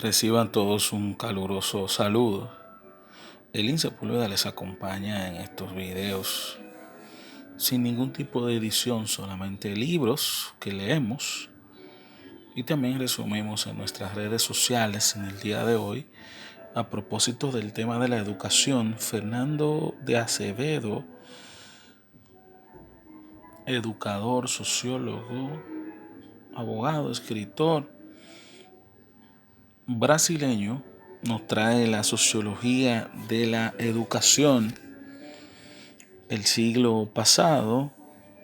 Reciban todos un caluroso saludo. Elin Sepúlveda les acompaña en estos videos sin ningún tipo de edición, solamente libros que leemos y también resumimos en nuestras redes sociales en el día de hoy. A propósito del tema de la educación, Fernando de Acevedo, educador, sociólogo, abogado, escritor brasileño, nos trae la sociología de la educación. El siglo pasado,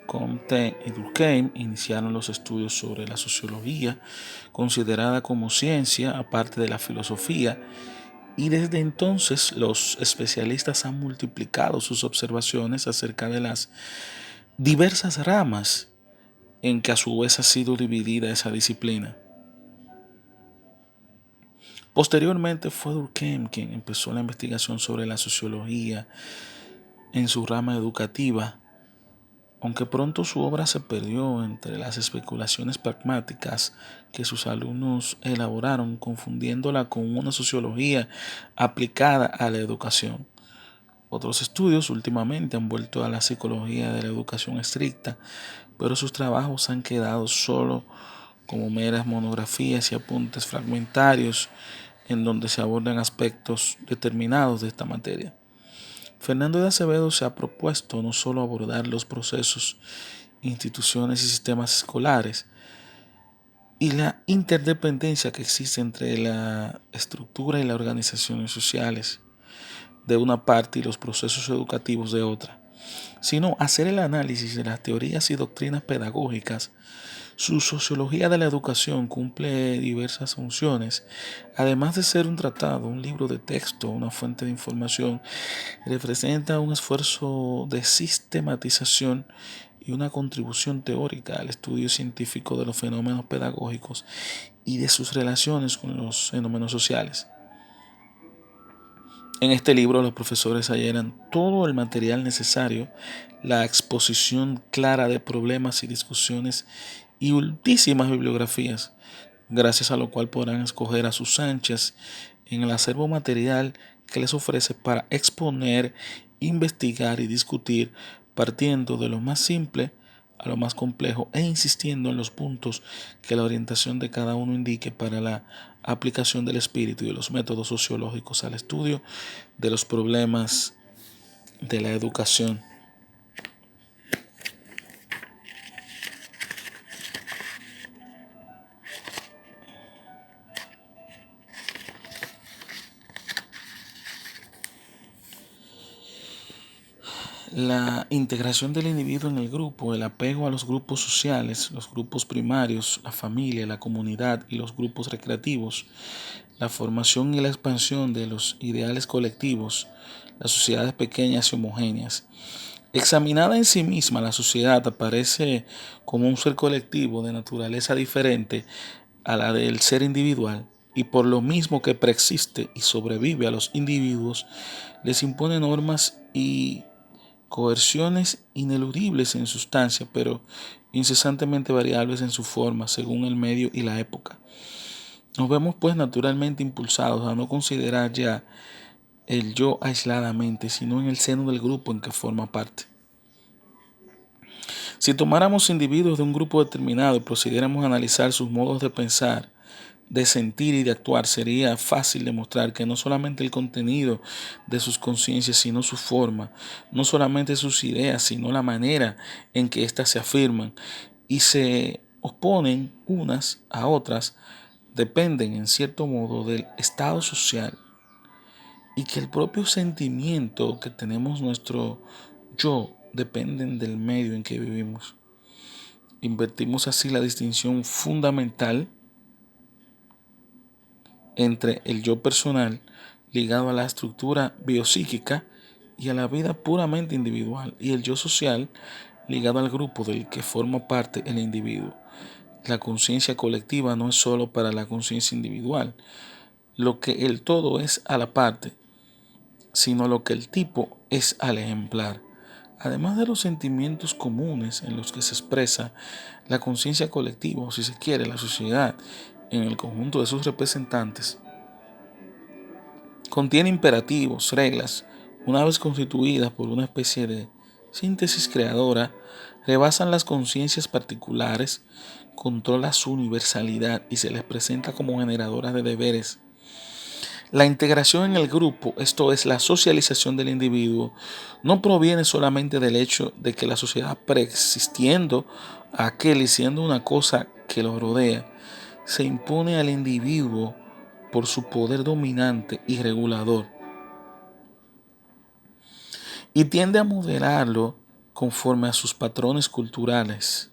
Comte y Durkheim iniciaron los estudios sobre la sociología, considerada como ciencia aparte de la filosofía, y desde entonces los especialistas han multiplicado sus observaciones acerca de las diversas ramas en que a su vez ha sido dividida esa disciplina. Posteriormente fue Durkheim quien empezó la investigación sobre la sociología en su rama educativa, aunque pronto su obra se perdió entre las especulaciones pragmáticas que sus alumnos elaboraron, confundiéndola con una sociología aplicada a la educación. Otros estudios últimamente han vuelto a la psicología de la educación estricta, pero sus trabajos han quedado solo como meras monografías y apuntes fragmentarios en donde se abordan aspectos determinados de esta materia. Fernando de Acevedo se ha propuesto no solo abordar los procesos, instituciones y sistemas escolares y la interdependencia que existe entre la estructura y las organizaciones sociales de una parte y los procesos educativos de otra, sino hacer el análisis de las teorías y doctrinas pedagógicas. Su sociología de la educación cumple diversas funciones. Además de ser un tratado, un libro de texto, una fuente de información, representa un esfuerzo de sistematización y una contribución teórica al estudio científico de los fenómenos pedagógicos y de sus relaciones con los fenómenos sociales. En este libro los profesores hallan todo el material necesario, la exposición clara de problemas y discusiones y ultísimas bibliografías, gracias a lo cual podrán escoger a sus anchas en el acervo material que les ofrece para exponer, investigar y discutir, partiendo de lo más simple a lo más complejo e insistiendo en los puntos que la orientación de cada uno indique para la aplicación del espíritu y de los métodos sociológicos al estudio de los problemas de la educación. La integración del individuo en el grupo, el apego a los grupos sociales, los grupos primarios, la familia, la comunidad y los grupos recreativos, la formación y la expansión de los ideales colectivos, las sociedades pequeñas y homogéneas. Examinada en sí misma, la sociedad aparece como un ser colectivo de naturaleza diferente a la del ser individual, y por lo mismo que preexiste y sobrevive a los individuos, les impone normas y coerciones ineludibles en sustancia, pero incesantemente variables en su forma, según el medio y la época. Nos vemos pues naturalmente impulsados a no considerar ya el yo aisladamente, sino en el seno del grupo en que forma parte. Si tomáramos individuos de un grupo determinado y procediéramos a analizar sus modos de pensar, de sentir y de actuar, sería fácil demostrar que no solamente el contenido de sus conciencias, sino su forma, no solamente sus ideas, sino la manera en que éstas se afirman y se oponen unas a otras, dependen en cierto modo del estado social, y que el propio sentimiento que tenemos nuestro yo dependen del medio en que vivimos. Invertimos así la distinción fundamental entre el yo personal ligado a la estructura biopsíquica y a la vida puramente individual, y el yo social ligado al grupo del que forma parte el individuo. La conciencia colectiva no es sólo para la conciencia individual, lo que el todo es a la parte, sino lo que el tipo es al ejemplar. Además de los sentimientos comunes en los que se expresa la conciencia colectiva, o si se quiere, la sociedad, en el conjunto de sus representantes, Contiene imperativos, reglas, una vez constituidas por una especie de síntesis creadora, rebasan las conciencias particulares, controla su universalidad y se les presenta como generadoras de deberes. La integración en el grupo, esto es la socialización del individuo, no proviene solamente del hecho de que la sociedad preexistiendo a aquel y siendo una cosa que lo rodea, se impone al individuo por su poder dominante y regulador y tiende a modelarlo conforme a sus patrones culturales.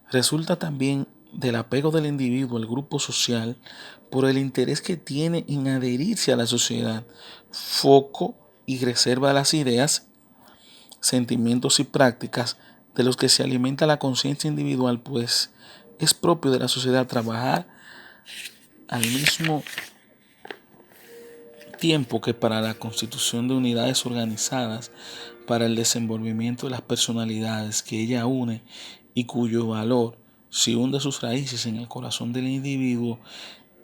Resulta también del apego del individuo al grupo social por el interés que tiene en adherirse a la sociedad, foco y reserva las ideas, sentimientos y prácticas de los que se alimenta la conciencia individual, pues es propio de la sociedad trabajar al mismo tiempo que para la constitución de unidades organizadas para el desenvolvimiento de las personalidades que ella une y cuyo valor, si hunde sus raíces en el corazón del individuo,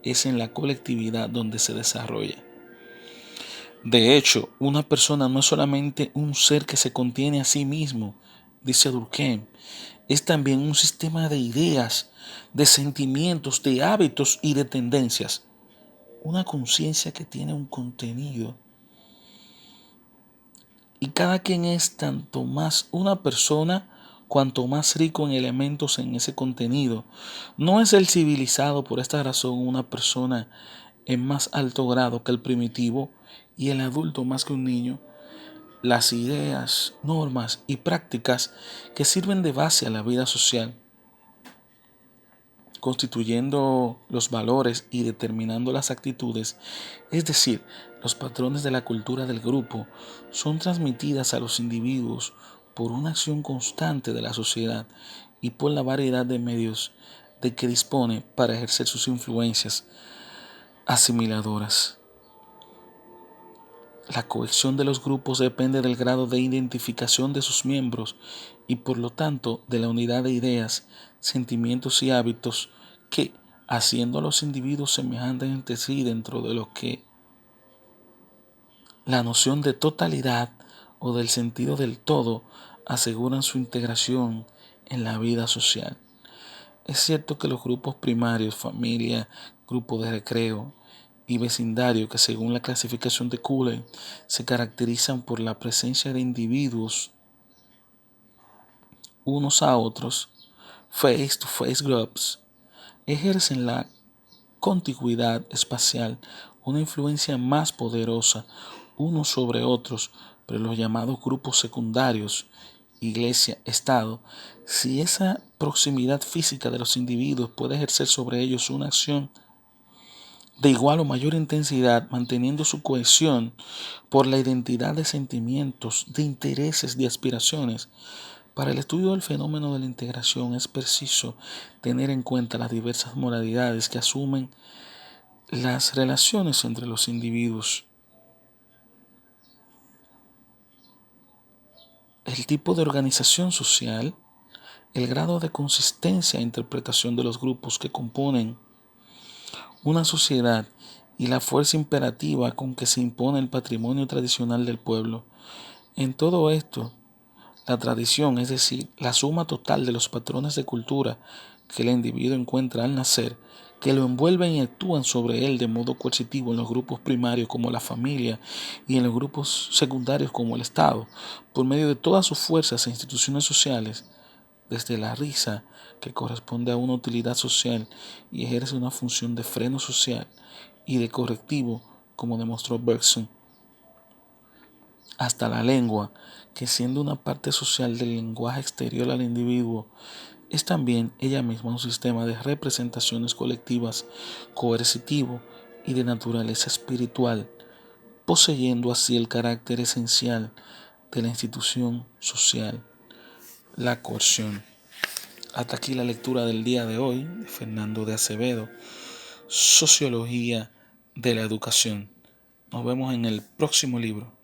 es en la colectividad donde se desarrolla. De hecho, una persona no es solamente un ser que se contiene a sí mismo, dice Durkheim, es también un sistema de ideas, de sentimientos, de hábitos y de tendencias. Una conciencia que tiene un contenido. Y cada quien es tanto más una persona cuanto más rico en elementos en ese contenido. No es el civilizado por esta razón una persona en más alto grado que el primitivo y el adulto más que un niño. Las ideas, normas y prácticas que sirven de base a la vida social, constituyendo los valores y determinando las actitudes, es decir, los patrones de la cultura del grupo, son transmitidas a los individuos por una acción constante de la sociedad y por la variedad de medios de que dispone para ejercer sus influencias asimiladoras. La cohesión de los grupos depende del grado de identificación de sus miembros y por lo tanto de la unidad de ideas, sentimientos y hábitos que, haciendo a los individuos semejantes entre sí dentro de lo que la noción de totalidad o del sentido del todo, aseguran su integración en la vida social. Es cierto que los grupos primarios, familia, grupo de recreo y vecindario, que según la clasificación de Cullen se caracterizan por la presencia de individuos unos a otros, face-to-face groups, ejercen la contigüidad espacial una influencia más poderosa unos sobre otros, pero los llamados grupos secundarios, iglesia, Estado, si esa proximidad física de los individuos puede ejercer sobre ellos una acción de igual o mayor intensidad, manteniendo su cohesión por la identidad de sentimientos, de intereses, de aspiraciones. Para el estudio del fenómeno de la integración es preciso tener en cuenta las diversas modalidades que asumen las relaciones entre los individuos. El tipo de organización social, el grado de consistencia e interpretación de los grupos que componen una sociedad y la fuerza imperativa con que se impone el patrimonio tradicional del pueblo. En todo esto, la tradición, es decir, la suma total de los patrones de cultura que el individuo encuentra al nacer, que lo envuelven y actúan sobre él de modo coercitivo en los grupos primarios como la familia y en los grupos secundarios como el Estado, por medio de todas sus fuerzas e instituciones sociales, desde la risa, que corresponde a una utilidad social y ejerce una función de freno social y de correctivo, como demostró Bergson, hasta la lengua, que siendo una parte social del lenguaje exterior al individuo, es también ella misma un sistema de representaciones colectivas, coercitivo y de naturaleza espiritual, poseyendo así el carácter esencial de la institución social, la coerción. Hasta aquí la lectura del día de hoy de Fernando de Acevedo, Sociología de la Educación. Nos vemos en el próximo libro.